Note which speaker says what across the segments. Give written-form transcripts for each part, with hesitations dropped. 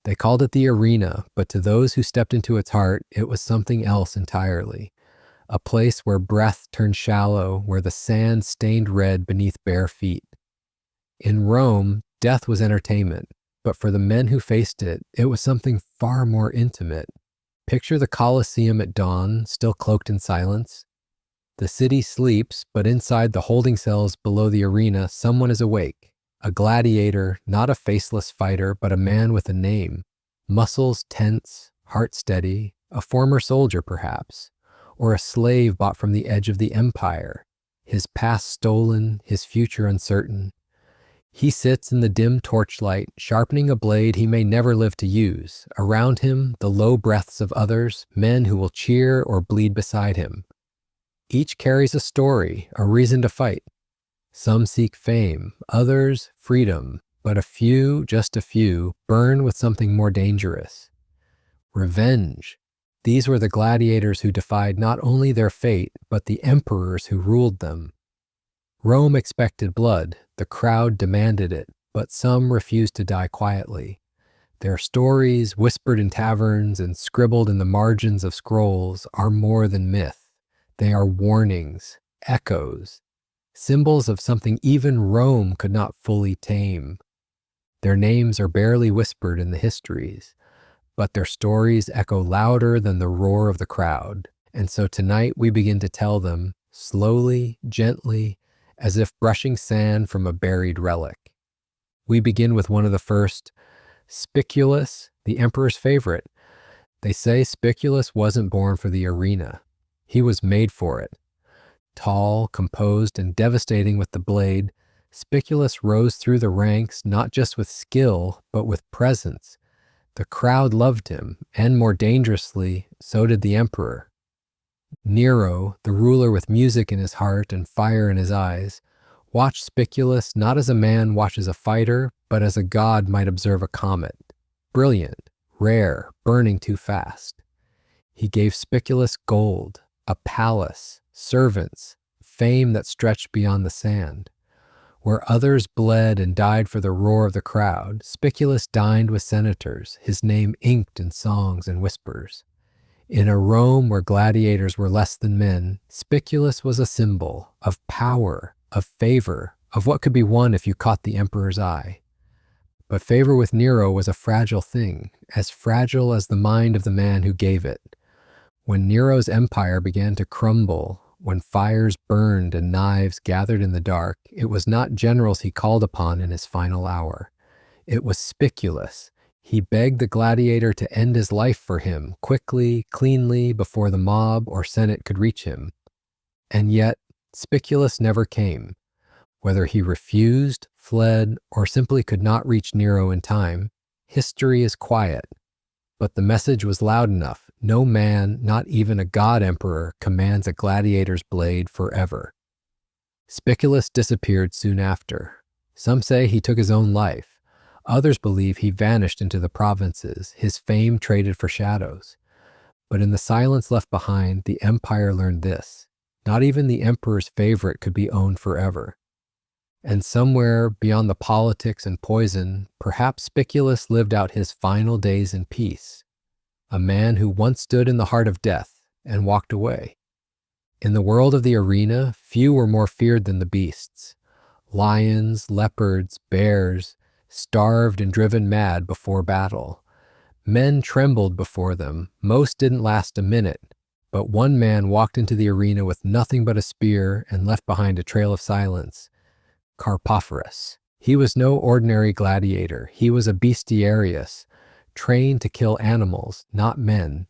Speaker 1: They called it the arena, but to those who stepped into its heart, it was something else entirely. A place where breath turned shallow, where the sand stained red beneath bare feet. In Rome, death was entertainment, but for the men who faced it, it was something far more intimate. Picture the Colosseum at dawn, still cloaked in silence. The city sleeps, but inside the holding cells below the arena, someone is awake. A gladiator, not a faceless fighter, but a man with a name. Muscles tense, heart steady, a former soldier perhaps, or a slave bought from the edge of the empire, his past stolen, his future uncertain. He sits in the dim torchlight, sharpening a blade he may never live to use. Around him, the low breaths of others, men who will cheer or bleed beside him. Each carries a story, a reason to fight. Some seek fame, others freedom, but a few, just a few, burn with something more dangerous. Revenge. These were the gladiators who defied not only their fate, but the emperors who ruled them. Rome expected blood, the crowd demanded it, but some refused to die quietly. Their stories, whispered in taverns and scribbled in the margins of scrolls, are more than myth. They are warnings, echoes, symbols of something even Rome could not fully tame. Their names are barely whispered in the histories, but their stories echo louder than the roar of the crowd. And so tonight we begin to tell them, slowly, gently, as if brushing sand from a buried relic. We begin with one of the first, Spiculus, the emperor's favorite. They say Spiculus wasn't born for the arena. He was made for it. Tall, composed, and devastating with the blade, Spiculus rose through the ranks not just with skill, but with presence. The crowd loved him, and more dangerously, so did the emperor. Nero, the ruler with music in his heart and fire in his eyes, watched Spiculus not as a man watches a fighter, but as a god might observe a comet. Brilliant, rare, burning too fast. He gave Spiculus gold, a palace, servants, fame that stretched beyond the sand. Where others bled and died for the roar of the crowd, Spiculus dined with senators, his name inked in songs and whispers. In a Rome where gladiators were less than men, Spiculus was a symbol of power, of favor, of what could be won if you caught the emperor's eye. But favor with Nero was a fragile thing, as fragile as the mind of the man who gave it. When Nero's empire began to crumble, when fires burned and knives gathered in the dark, it was not generals he called upon in his final hour. It was Spiculus. He begged the gladiator to end his life for him, quickly, cleanly, before the mob or senate could reach him. And yet, Spiculus never came. Whether he refused, fled, or simply could not reach Nero in time, history is quiet. But the message was loud enough. No man, not even a god emperor, commands a gladiator's blade forever. Spiculus disappeared soon after. Some say he took his own life. Others believe he vanished into the provinces, his fame traded for shadows. But in the silence left behind, the empire learned this. Not even the emperor's favorite could be owned forever. And somewhere beyond the politics and poison, perhaps Spiculus lived out his final days in peace. A man who once stood in the heart of death and walked away. In the world of the arena, few were more feared than the beasts. Lions, leopards, bears, starved and driven mad before battle. Men trembled before them. Most didn't last a minute, but one man walked into the arena with nothing but a spear and left behind a trail of silence. Carpophorus. He was no ordinary gladiator. He was a bestiarius, trained to kill animals, not men.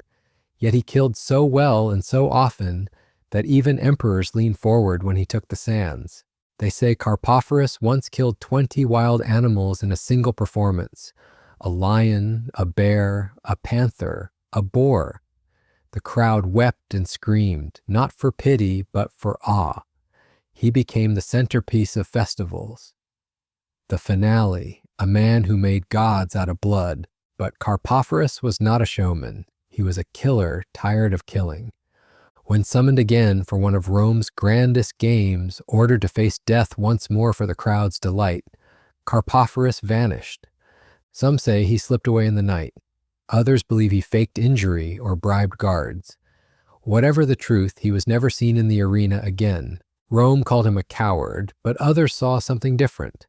Speaker 1: Yet he killed so well and so often that even emperors leaned forward when he took the sands. They say Carpophorus once killed 20 wild animals in a single performance. A lion, a bear, a panther, a boar. The crowd wept and screamed, not for pity, but for awe. He became the centerpiece of festivals. The finale, a man who made gods out of blood. But Carpophorus was not a showman. He was a killer tired of killing. When summoned again for one of Rome's grandest games, ordered to face death once more for the crowd's delight, Carpophorus vanished. Some say he slipped away in the night. Others believe he faked injury or bribed guards. Whatever the truth, he was never seen in the arena again. Rome called him a coward, but others saw something different.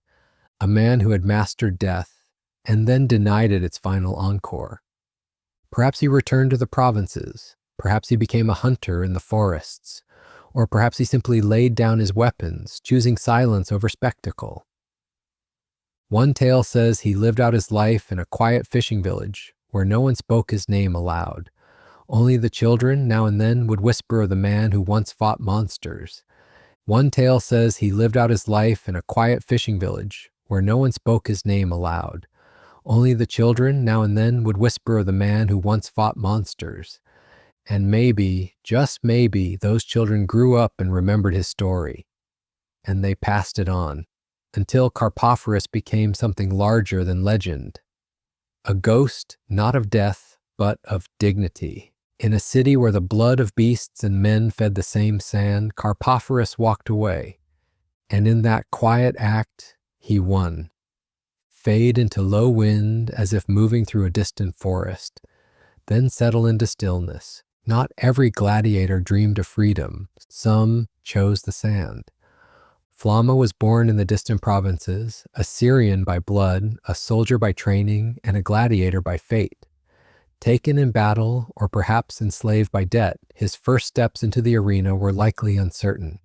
Speaker 1: A man who had mastered death and then denied it its final encore. Perhaps he returned to the provinces. Perhaps he became a hunter in the forests. Or perhaps he simply laid down his weapons, choosing silence over spectacle. One tale says he lived out his life in a quiet fishing village where no one spoke his name aloud. Only the children now and then would whisper of the man who once fought monsters. One tale says he lived out his life in a quiet fishing village where no one spoke his name aloud. Only the children now and then would whisper of the man who once fought monsters. And maybe, just maybe, those children grew up and remembered his story. And they passed it on, until Carpophorus became something larger than legend. A ghost, not of death, but of dignity. In a city where the blood of beasts and men fed the same sand, Carpophorus walked away. And in that quiet act, he won. Fade into low wind as if moving through a distant forest, then settle into stillness. Not every gladiator dreamed of freedom. Some chose the sand. Flama was born in the distant provinces, a Syrian by blood, a soldier by training, and a gladiator by fate. Taken in battle, or perhaps enslaved by debt, his first steps into the arena were likely uncertain.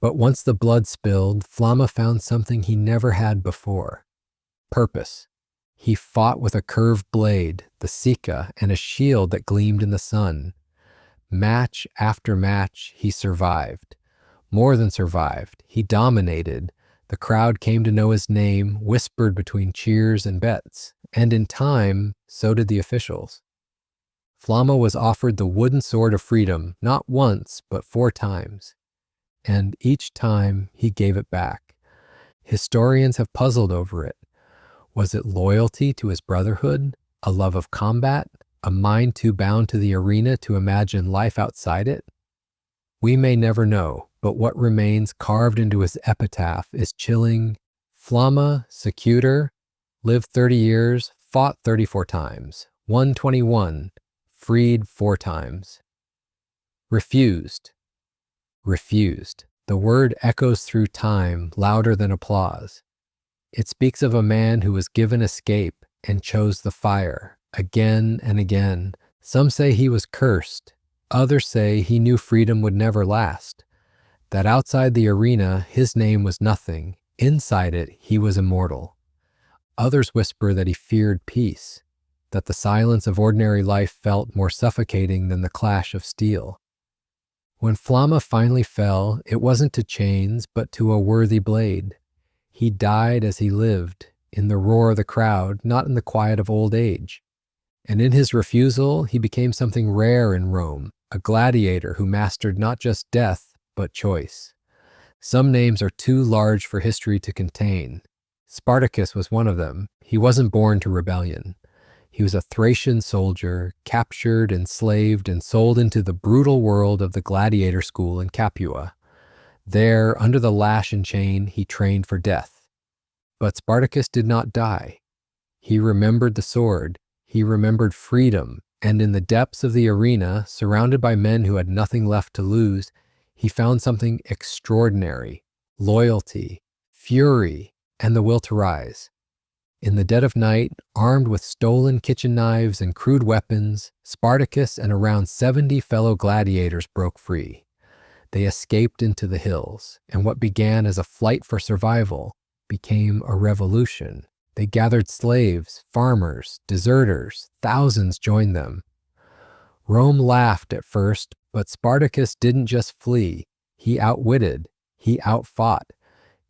Speaker 1: But once the blood spilled, Flama found something he never had before. Purpose. He fought with a curved blade, the Sika, and a shield that gleamed in the sun. Match after match, he survived. More than survived, he dominated. The crowd came to know his name, whispered between cheers and bets. And in time, so did the officials. Flama was offered the wooden sword of freedom, not once, but 4 times. And each time, he gave it back. Historians have puzzled over it. Was it loyalty to his brotherhood, a love of combat, a mind too bound to the arena to imagine life outside it? We may never know, but what remains carved into his epitaph is chilling. Flama, secutor, lived 30 years, fought 34 times, won 21, freed 4 times. Refused. Refused. The word echoes through time louder than applause. It speaks of a man who was given escape and chose the fire, again and again. Some say he was cursed. Others say he knew freedom would never last. That outside the arena, his name was nothing. Inside it, he was immortal. Others whisper that he feared peace, that the silence of ordinary life felt more suffocating than the clash of steel. When Flama finally fell, it wasn't to chains, but to a worthy blade. He died as he lived, in the roar of the crowd, not in the quiet of old age. And in his refusal, he became something rare in Rome, a gladiator who mastered not just death, but choice. Some names are too large for history to contain. Spartacus was one of them. He wasn't born to rebellion. He was a Thracian soldier, captured, enslaved, and sold into the brutal world of the gladiator school in Capua. There, under the lash and chain, he trained for death. But Spartacus did not die. He remembered the sword. He remembered freedom. And in the depths of the arena, surrounded by men who had nothing left to lose, he found something extraordinary: loyalty, fury, and the will to rise. In the dead of night, armed with stolen kitchen knives and crude weapons, Spartacus and around 70 fellow gladiators broke free. They escaped into the hills, and what began as a flight for survival became a revolution. They gathered slaves, farmers, deserters. Thousands joined them. Rome laughed at first, but Spartacus didn't just flee. He outwitted. He outfought.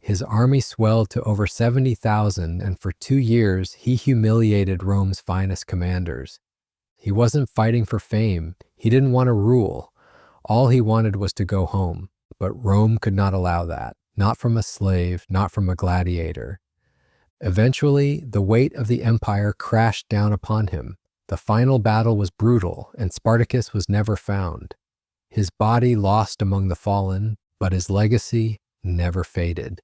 Speaker 1: His army swelled to over 70,000, and for 2 years he humiliated Rome's finest commanders. He wasn't fighting for fame. He didn't want to rule. All he wanted was to go home, but Rome could not allow that. Not from a slave, not from a gladiator. Eventually, the weight of the empire crashed down upon him. The final battle was brutal, and Spartacus was never found. His body lost among the fallen, but his legacy never faded.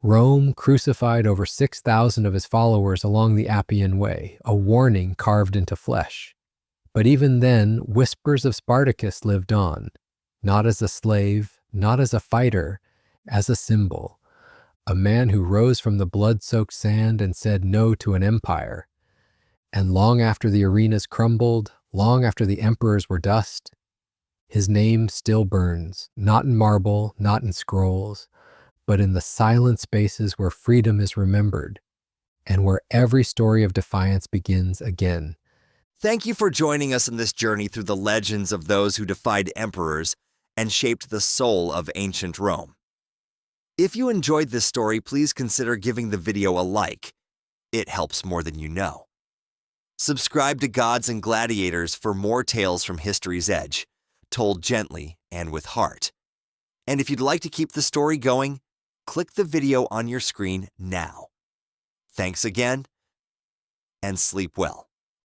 Speaker 1: Rome crucified over 6,000 of his followers along the Appian Way, a warning carved into flesh. But even then, whispers of Spartacus lived on, not as a slave, not as a fighter, as a symbol, a man who rose from the blood-soaked sand and said no to an empire. And long after the arenas crumbled, long after the emperors were dust, his name still burns, not in marble, not in scrolls, but in the silent spaces where freedom is remembered and where every story of defiance begins again.
Speaker 2: Thank you for joining us in this journey through the legends of those who defied emperors and shaped the soul of ancient Rome. If you enjoyed this story, please consider giving the video a like. It helps more than you know. Subscribe to Gods and Gladiators for more tales from history's edge, told gently and with heart. And if you'd like to keep the story going, click the video on your screen now. Thanks again, and sleep well.